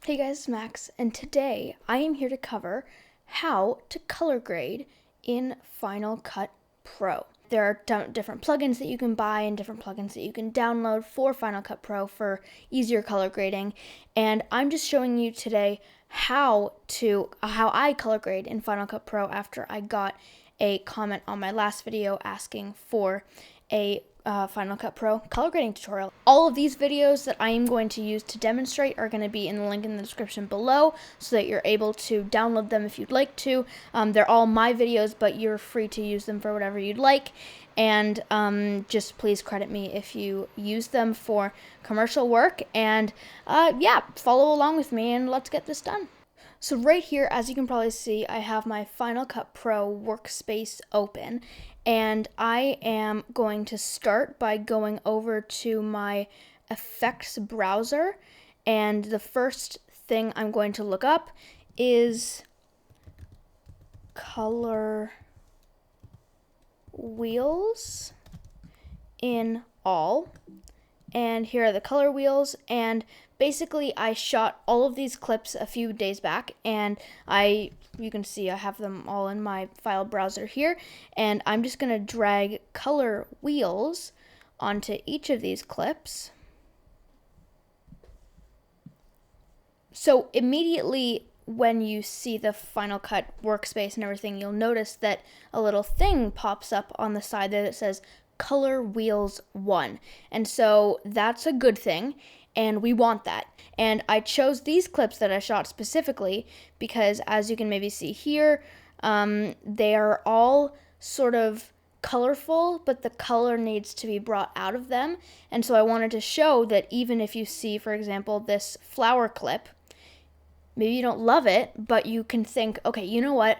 Hey guys, it's Max, and today I am here to cover how to color grade in Final Cut Pro. There are different plugins that you can buy and different plugins that you can download for Final Cut Pro for easier color grading, and I'm just showing you today how I color grade in Final Cut Pro after I got a comment on my last video asking for a Final Cut Pro color grading tutorial. All of these videos that I am going to use to demonstrate are going to be in the link in the description below so that you're able to download them if you'd like to. They're all my videos, but you're free to use them for whatever you'd like. And just please credit me if you use them for commercial work. And yeah, follow along with me and let's get this done. So right here, as you can probably see, I have my Final Cut Pro workspace open, and I am going to start by going over to my effects browser, and the first thing I'm going to look up is color wheels in all. And here are the color wheels, and basically I shot all of these clips a few days back, and you can see I have them all in my file browser here, and I'm just going to drag color wheels onto each of these clips. So immediately when you see the Final Cut workspace and everything, you'll notice that a little thing pops up on the side there that says color wheels 1. And so that's a good thing, and we want that. And I chose these clips that I shot specifically because, as you can maybe see here, they are all sort of colorful, but the color needs to be brought out of them. And so I wanted to show that even if you see, for example, this flower clip, maybe you don't love it, but you can think, okay, you know what?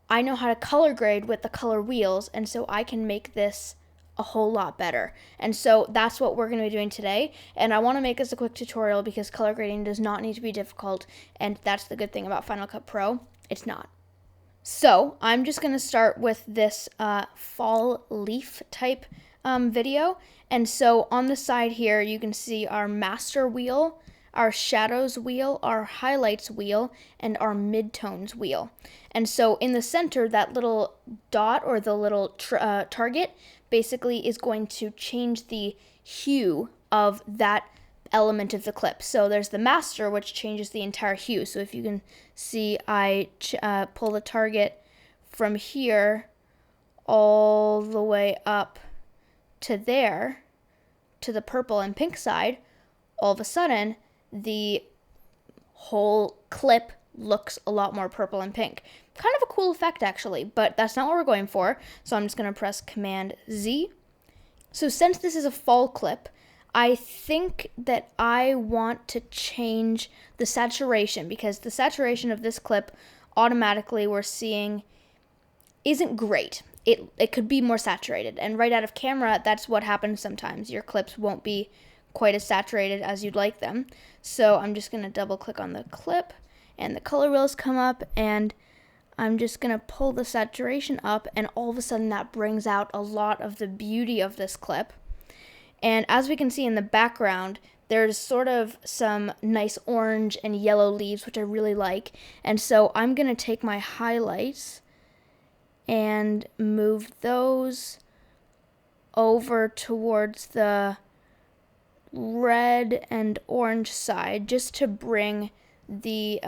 I know how to color grade with the color wheels, and so I can make this a whole lot better. And so that's what we're going to be doing today. And I want to make this a quick tutorial because color grading does not need to be difficult, and that's the good thing about Final Cut Pro. It's not. So I'm just going to start with this fall leaf type video. And so on the side here, you can see our master wheel, our shadows wheel, our highlights wheel, and our midtones wheel. And so in the center, that little dot or the little target basically is going to change the hue of that element of the clip. So there's the master, which changes the entire hue. So if you can see, I pull the target from here all the way up to there, to the purple and pink side. All of a sudden, the whole clip looks a lot more purple and pink. Kind of a cool effect, actually, but that's not what we're going for. So I'm just going to press Command Z. So since this is a fall clip, I think that I want to change the saturation, because the saturation of this clip automatically we're seeing isn't great. It could be more saturated, and right out of camera, that's what happens sometimes. Your clips won't be quite as saturated as you'd like them. So I'm just going to double click on the clip, and the color wheels come up, and I'm just going to pull the saturation up, and all of a sudden that brings out a lot of the beauty of this clip. And as we can see in the background, there's sort of some nice orange and yellow leaves, which I really like. And so I'm going to take my highlights and move those over towards the red and orange side, just to bring the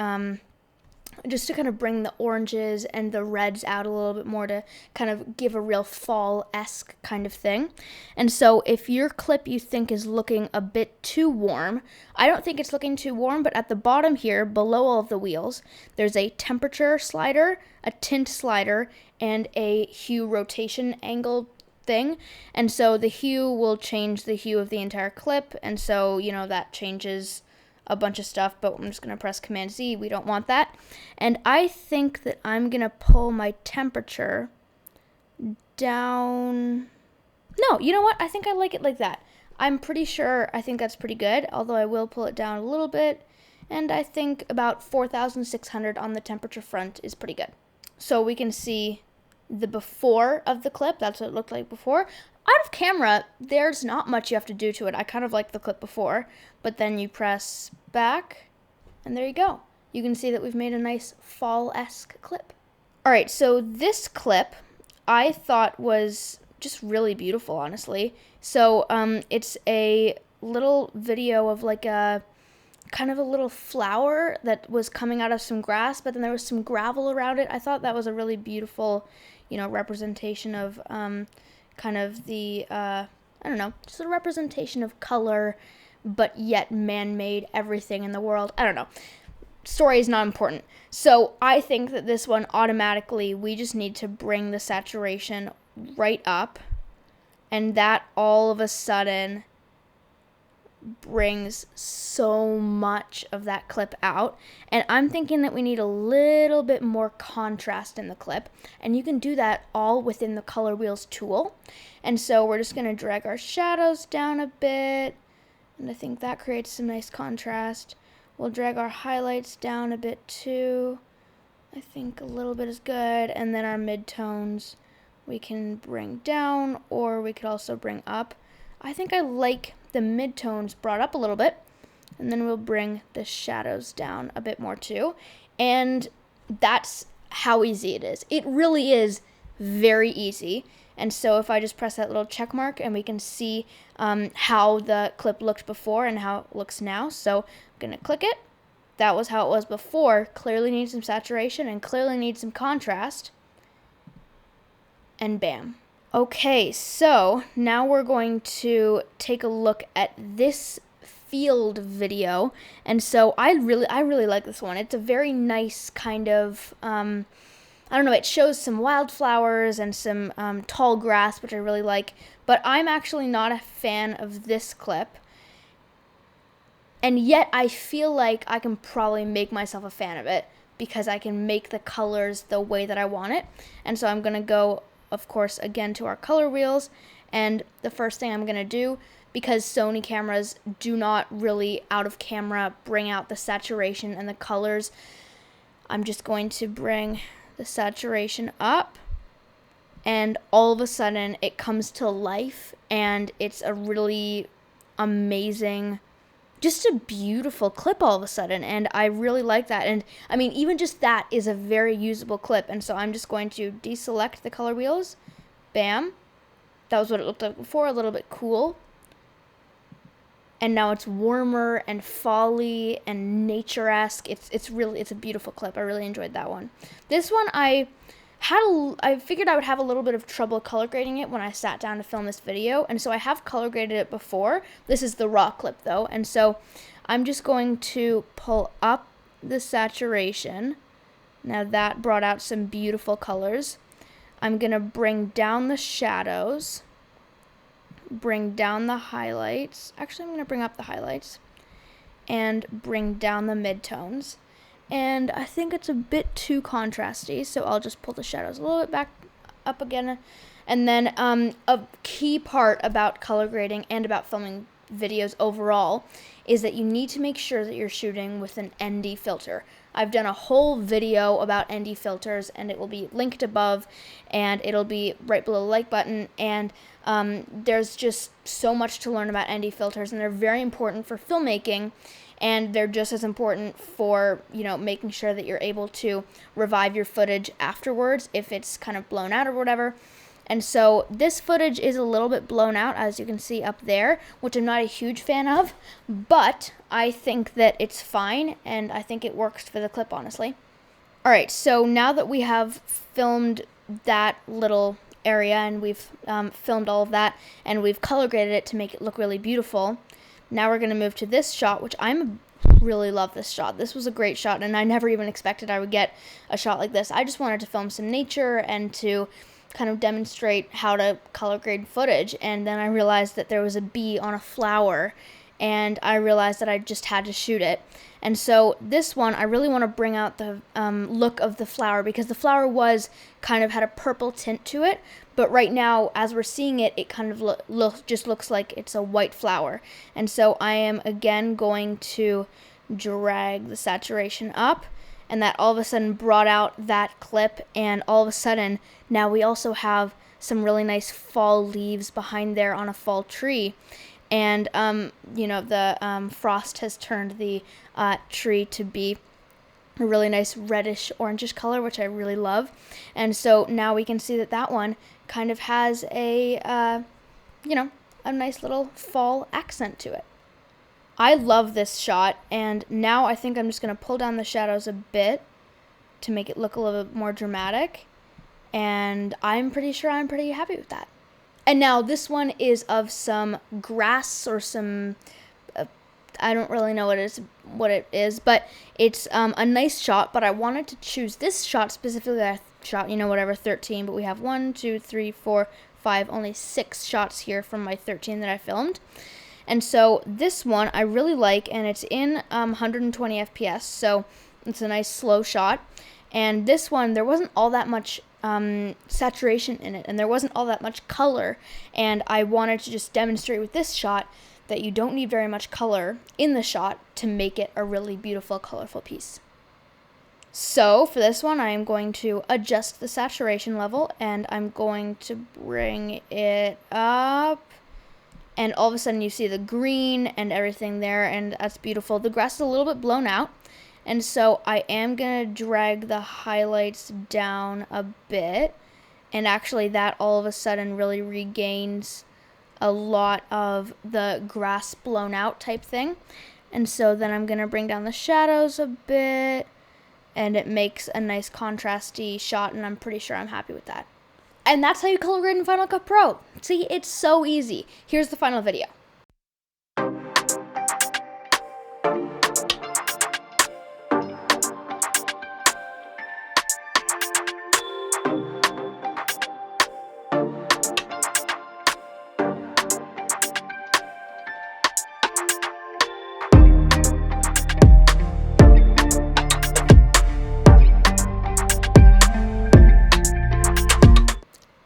just to kind of bring the oranges and the reds out a little bit more, to kind of give a real fall-esque kind of thing. And so if your clip you think is looking a bit too warm, I don't think it's looking too warm, but at the bottom here, below all of the wheels, there's a temperature slider, a tint slider, and a hue rotation angle thing. And so the hue will change the hue of the entire clip, and so, you know, that changes a bunch of stuff, but I'm just going to press Command Z. We don't want that. And I think that I'm going to pull my temperature down. No, you know what? I think I like it like that. I'm pretty sure I think that's pretty good, although I will pull it down a little bit. And I think about 4,600 on the temperature front is pretty good. So we can see the before of the clip. That's what it looked like before. Out of camera, there's not much you have to do to it. I kind of like the clip before, but then you press back, And there you go. You can see that we've made a nice fall-esque clip. All right, so this clip I thought was just really beautiful, honestly. So it's a little video of like a kind of a little flower that was coming out of some grass, but then there was some gravel around it. I thought that was a really beautiful, representation of kind of the, I don't know, just a representation of color, but yet man-made everything in the world. I don't know. Story is not important. So I think that this one automatically, we just need to bring the saturation right up, and that all of a sudden brings so much of that clip out. And I'm thinking that we need a little bit more contrast in the clip, and you can do that all within the color wheels tool. And so we're just going to drag our shadows down a bit, and I think that creates some nice contrast. We'll drag our highlights down a bit too. I think a little bit is good. And then our midtones we can bring down, or we could also bring up. I think I like the midtones brought up a little bit. And then we'll bring the shadows down a bit more too. And that's how easy it is. It really is very easy. And so if I just press that little check mark, and we can see how the clip looked before and how it looks now. So I'm going to click it. That was how it was before. Clearly needs some saturation and clearly needs some contrast. And bam. Okay, so now we're going to take a look at this field video. And so I really like this one. It's a very nice kind of, I don't know, it shows some wildflowers and some tall grass, which I really like. But I'm actually not a fan of this clip. And yet I feel like I can probably make myself a fan of it because I can make the colors the way that I want it. And so I'm going to go, of course, again to our color wheels. And the first thing I'm going to do, because Sony cameras do not really out of camera bring out the saturation and the colors, I'm just going to bring the saturation up. And all of a sudden it comes to life, and it's a really amazing, just a beautiful clip all of a sudden, and I really like that. And I mean, even just that is a very usable clip. And so I'm just going to deselect the color wheels. Bam. That was what it looked like before, a little bit cool. And now it's warmer and fall-y and nature-esque. It's a beautiful clip. I really enjoyed that one. This one I figured I would have a little bit of trouble color grading it when I sat down to film this video, and so I have color graded it before. This is the raw clip though, and so I'm just going to pull up the saturation. Now that brought out some beautiful colors. I'm going to bring down the shadows, bring down the highlights. Actually, I'm going to bring up the highlights and bring down the midtones. And I think it's a bit too contrasty, so I'll just pull the shadows a little bit back up again. And then a key part about color grading and about filming videos overall is that you need to make sure that you're shooting with an ND filter. I've done a whole video about ND filters, and it will be linked above, and it'll be right below the like button. And there's just so much to learn about ND filters, and they're very important for filmmaking. And they're just as important for, making sure that you're able to revive your footage afterwards if it's kind of blown out or whatever. And so this footage is a little bit blown out, as you can see up there, which I'm not a huge fan of, but I think that it's fine, and I think it works for the clip, honestly. All right, so now that we have filmed that little area, and we've filmed all of that, and we've color graded it to make it look really beautiful, now we're going to move to this shot, which really love this shot. This was a great shot, and I never even expected I would get a shot like this. I just wanted to film some nature and to kind of demonstrate how to color grade footage, and then I realized that there was a bee on a flower, and I realized that I just had to shoot it. And so this one, I really want to bring out the look of the flower, because the flower had a purple tint to it, but right now, as we're seeing it, it kind of just looks like it's a white flower. And so I am again going to drag the saturation up, and that all of a sudden brought out that clip, and all of a sudden now we also have some really nice fall leaves behind there on a fall tree. and the frost has turned the tree to be a really nice reddish orangish color, which I really love. And so now we can see that one kind of has a nice little fall accent to it. I love this shot, and now I think I'm just going to pull down the shadows a bit to make it look a little bit more dramatic, and I'm pretty sure I'm pretty happy with that. And now this one is of some grass or some I don't really know what it is, but it's a nice shot. But I wanted to choose this shot specifically. I shot 13, but we have 1, 2, 3, 4, 5, only 6 shots here from my 13 that I filmed. And so this one I really like, and it's in 120 FPS, so it's a nice slow shot. And this one, there wasn't all that much saturation in it, and there wasn't all that much color, and I wanted to just demonstrate with this shot that you don't need very much color in the shot to make it a really beautiful, colorful piece. So for this one, I am going to adjust the saturation level, and I'm going to bring it up, and all of a sudden you see the green and everything there, and that's beautiful. The grass is a little bit blown out, and so I am going to drag the highlights down a bit, and actually that all of a sudden really regains a lot of the grass blown out type thing. And so then I'm going to bring down the shadows a bit, and it makes a nice contrasty shot, and I'm pretty sure I'm happy with that. And that's how you color grade in Final Cut Pro. See, it's so easy. Here's the final video.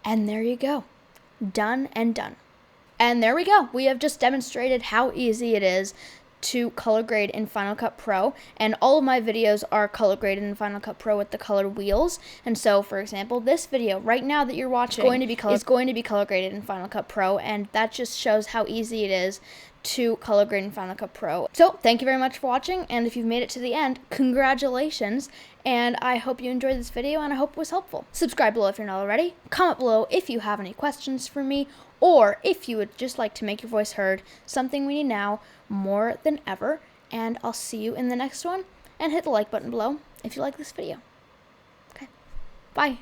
And there you go. Done and done. And there we go. We have just demonstrated how easy it is to color grade in Final Cut Pro, and all of my videos are color graded in Final Cut Pro with the colored wheels. And so, for example, this video right now that you're watching is going to be color graded in Final Cut Pro, and that just shows how easy it is to color grade in Final Cut Pro. So thank you very much for watching, and if you've made it to the end, congratulations, and I hope you enjoyed this video, and I hope it was helpful. Subscribe below if you're not already, comment below if you have any questions for me, or if you would just like to make your voice heard, something we need now more than ever, and I'll see you in the next one, and hit the like button below if you like this video. Okay, bye.